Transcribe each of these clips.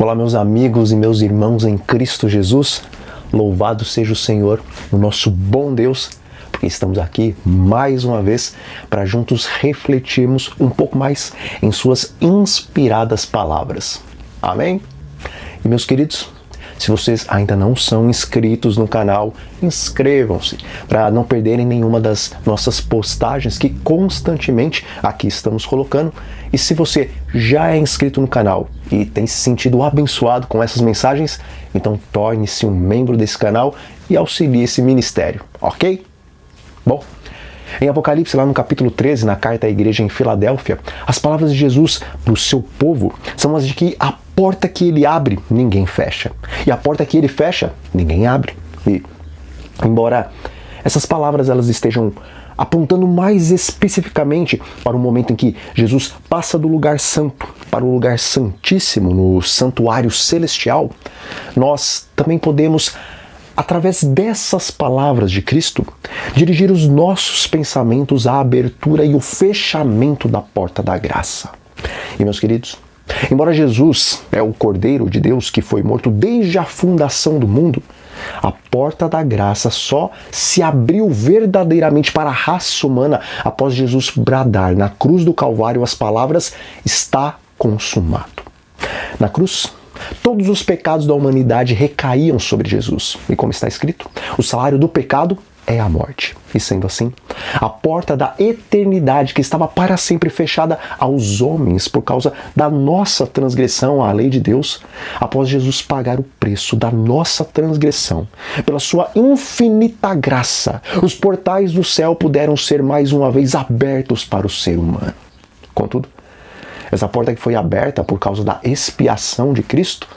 Olá, meus amigos e meus irmãos em Cristo Jesus. Louvado seja o Senhor, o nosso bom Deus, porque estamos aqui mais uma vez para juntos refletirmos um pouco mais em suas inspiradas palavras. Amém? E meus queridos, se vocês ainda não são inscritos no canal, inscrevam-se para não perderem nenhuma das nossas postagens que constantemente aqui estamos colocando. E se você já é inscrito no canal e tem se sentido abençoado com essas mensagens, então torne-se um membro desse canal e auxilie esse ministério, ok? Bom, em Apocalipse, lá no capítulo 13, na carta à igreja em Filadélfia, as palavras de Jesus para o seu povo são as de que a porta que ele abre, ninguém fecha. E a porta que ele fecha, ninguém abre. E, embora essas palavras elas estejam apontando mais especificamente para o momento em que Jesus passa do lugar santo para o lugar santíssimo, no santuário celestial, nós também podemos, através dessas palavras de Cristo, dirigir os nossos pensamentos à abertura e o fechamento da porta da graça. E meus queridos, embora Jesus é o Cordeiro de Deus que foi morto desde a fundação do mundo, a porta da graça só se abriu verdadeiramente para a raça humana após Jesus bradar na cruz do Calvário as palavras "está consumado". Na cruz, todos os pecados da humanidade recaíam sobre Jesus. E como está escrito, o salário do pecado é a morte. E sendo assim, a porta da eternidade que estava para sempre fechada aos homens por causa da nossa transgressão à lei de Deus, após Jesus pagar o preço da nossa transgressão, pela sua infinita graça, os portais do céu puderam ser mais uma vez abertos para o ser humano. Contudo, essa porta que foi aberta por causa da expiação de Cristo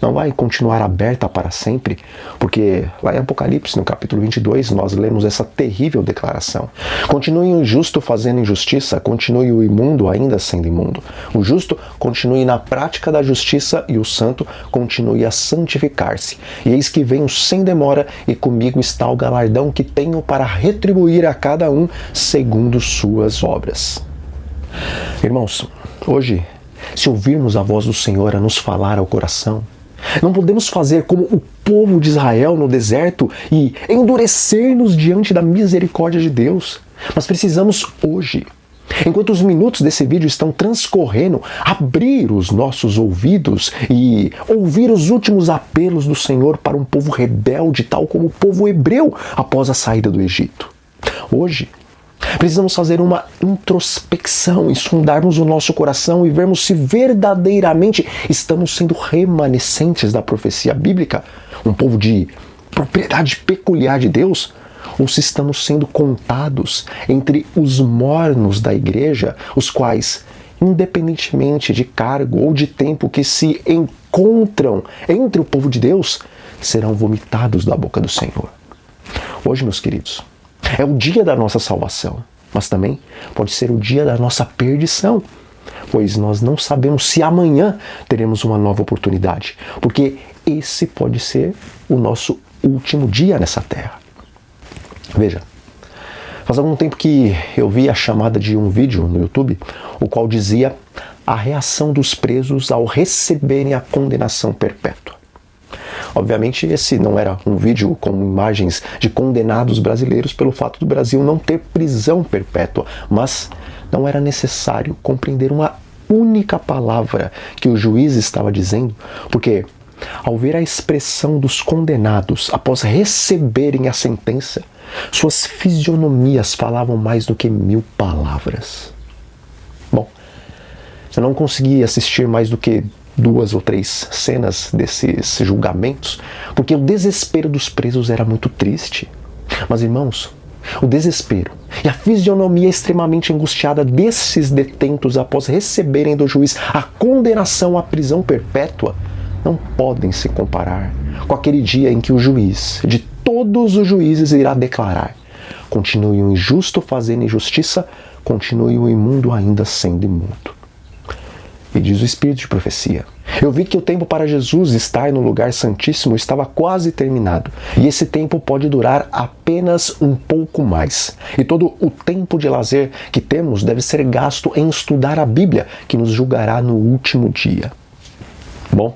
não vai continuar aberta para sempre, porque lá em Apocalipse, no capítulo 22, nós lemos essa terrível declaração. Continue o injusto fazendo injustiça, continue o imundo ainda sendo imundo. O justo continue na prática da justiça e o santo continue a santificar-se. E eis que venho sem demora e comigo está o galardão que tenho para retribuir a cada um segundo suas obras. Irmãos, hoje, se ouvirmos a voz do Senhor a nos falar ao coração, não podemos fazer como o povo de Israel no deserto e endurecer-nos diante da misericórdia de Deus. Mas precisamos hoje, enquanto os minutos desse vídeo estão transcorrendo, abrir os nossos ouvidos e ouvir os últimos apelos do Senhor para um povo rebelde, tal como o povo hebreu após a saída do Egito. Hoje, precisamos fazer uma introspecção e sondarmos o nosso coração e vermos se verdadeiramente estamos sendo remanescentes da profecia bíblica, um povo de propriedade peculiar de Deus, ou se estamos sendo contados entre os mornos da igreja, os quais, independentemente de cargo ou de tempo que se encontram entre o povo de Deus, serão vomitados da boca do Senhor. Hoje, meus queridos, é o dia da nossa salvação, mas também pode ser o dia da nossa perdição, pois nós não sabemos se amanhã teremos uma nova oportunidade, porque esse pode ser o nosso último dia nessa terra. Veja, faz algum tempo que eu vi a chamada de um vídeo no YouTube, o qual dizia a reação dos presos ao receberem a condenação perpétua. Obviamente, esse não era um vídeo com imagens de condenados brasileiros pelo fato do Brasil não ter prisão perpétua, mas não era necessário compreender uma única palavra que o juiz estava dizendo, porque ao ver a expressão dos condenados após receberem a sentença, suas fisionomias falavam mais do que 1000 palavras. Bom, eu não consegui assistir mais do que 2 ou 3 cenas desses julgamentos, porque o desespero dos presos era muito triste. Mas, irmãos, o desespero e a fisionomia extremamente angustiada desses detentos após receberem do juiz a condenação à prisão perpétua não podem se comparar com aquele dia em que o juiz, de todos os juízes, irá declarar: continue o injusto fazendo injustiça, continue o imundo ainda sendo imundo. E diz o Espírito de profecia: eu vi que o tempo para Jesus estar no lugar santíssimo estava quase terminado, e esse tempo pode durar apenas um pouco mais. E todo o tempo de lazer que temos deve ser gasto em estudar a Bíblia, que nos julgará no último dia. Bom,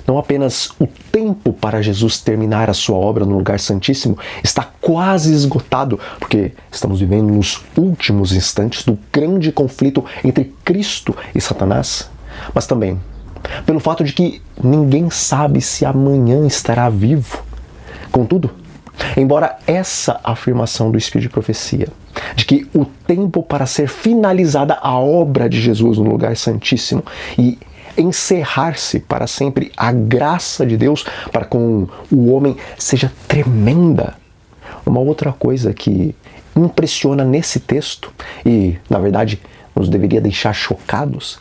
não apenas o tempo para Jesus terminar a sua obra no lugar santíssimo está quase esgotado, porque estamos vivendo nos últimos instantes do grande conflito entre Cristo e Satanás, mas também pelo fato de que ninguém sabe se amanhã estará vivo. Contudo, embora essa afirmação do Espírito de Profecia, de que o tempo para ser finalizada a obra de Jesus no lugar santíssimo e encerrar-se para sempre a graça de Deus para com o homem seja tremenda. Uma outra coisa que impressiona nesse texto e, na verdade, nos deveria deixar chocados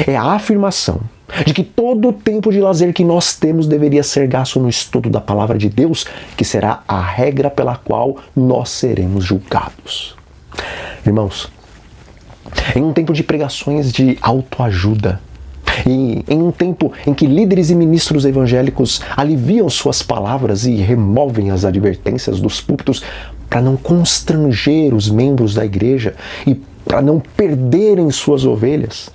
é a afirmação de que todo o tempo de lazer que nós temos deveria ser gasto no estudo da palavra de Deus, que será a regra pela qual nós seremos julgados. Irmãos, em um tempo de pregações de autoajuda, e em um tempo em que líderes e ministros evangélicos aliviam suas palavras e removem as advertências dos púlpitos para não constranger os membros da igreja e para não perderem suas ovelhas,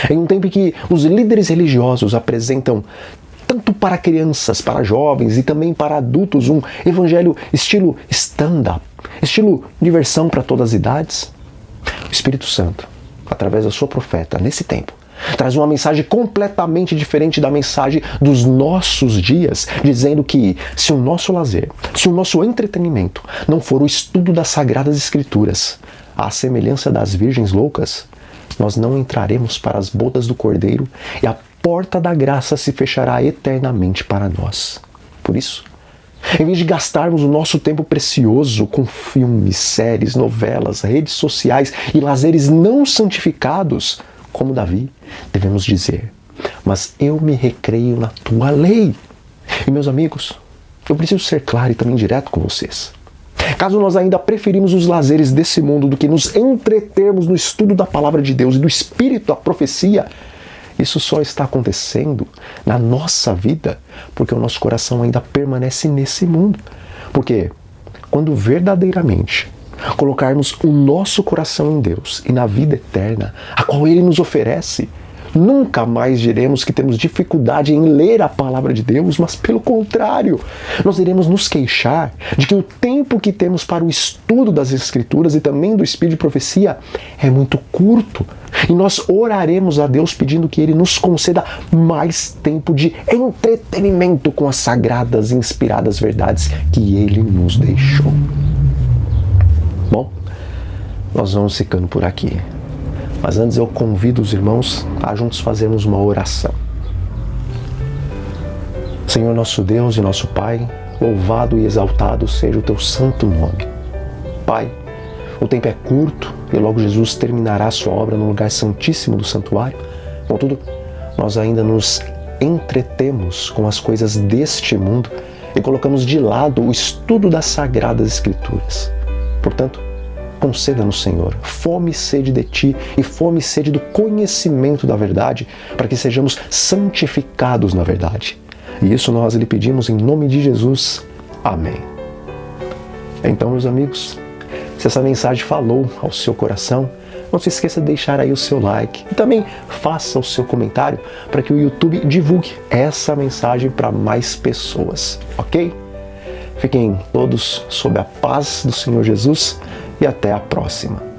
em um tempo em que os líderes religiosos apresentam tanto para crianças, para jovens e também para adultos um evangelho estilo stand-up, estilo diversão para todas as idades, o Espírito Santo, através da sua profeta, nesse tempo, traz uma mensagem completamente diferente da mensagem dos nossos dias, dizendo que se o nosso lazer, se o nosso entretenimento não for o estudo das Sagradas Escrituras, à semelhança das virgens loucas, nós não entraremos para as bodas do Cordeiro e a porta da graça se fechará eternamente para nós. Por isso, em vez de gastarmos o nosso tempo precioso com filmes, séries, novelas, redes sociais e lazeres não santificados, como Davi, devemos dizer: mas eu me recreio na tua lei. E meus amigos, eu preciso ser claro e também direto com vocês. Caso nós ainda preferimos os lazeres desse mundo do que nos entretermos no estudo da palavra de Deus e do Espírito da profecia, isso só está acontecendo na nossa vida porque o nosso coração ainda permanece nesse mundo. Porque quando verdadeiramente colocarmos o nosso coração em Deus e na vida eterna, a qual Ele nos oferece, nunca mais diremos que temos dificuldade em ler a palavra de Deus, mas pelo contrário, nós iremos nos queixar de que o tempo que temos para o estudo das Escrituras e também do Espírito de Profecia é muito curto. E nós oraremos a Deus pedindo que Ele nos conceda mais tempo de entretenimento com as sagradas e inspiradas verdades que Ele nos deixou. Bom, nós vamos ficando por aqui. Mas antes eu convido os irmãos a juntos fazermos uma oração. Senhor nosso Deus e nosso Pai, louvado e exaltado seja o Teu santo nome. Pai, o tempo é curto e logo Jesus terminará a sua obra no lugar santíssimo do santuário. Contudo, nós ainda nos entretemos com as coisas deste mundo e colocamos de lado o estudo das Sagradas Escrituras. Portanto, conceda-nos, Senhor, fome e sede de Ti e fome e sede do conhecimento da verdade, para que sejamos santificados na verdade. E isso nós lhe pedimos em nome de Jesus. Amém. Então, meus amigos, se essa mensagem falou ao seu coração, não se esqueça de deixar aí o seu like e também faça o seu comentário para que o YouTube divulgue essa mensagem para mais pessoas, ok? Fiquem todos sob a paz do Senhor Jesus e até a próxima.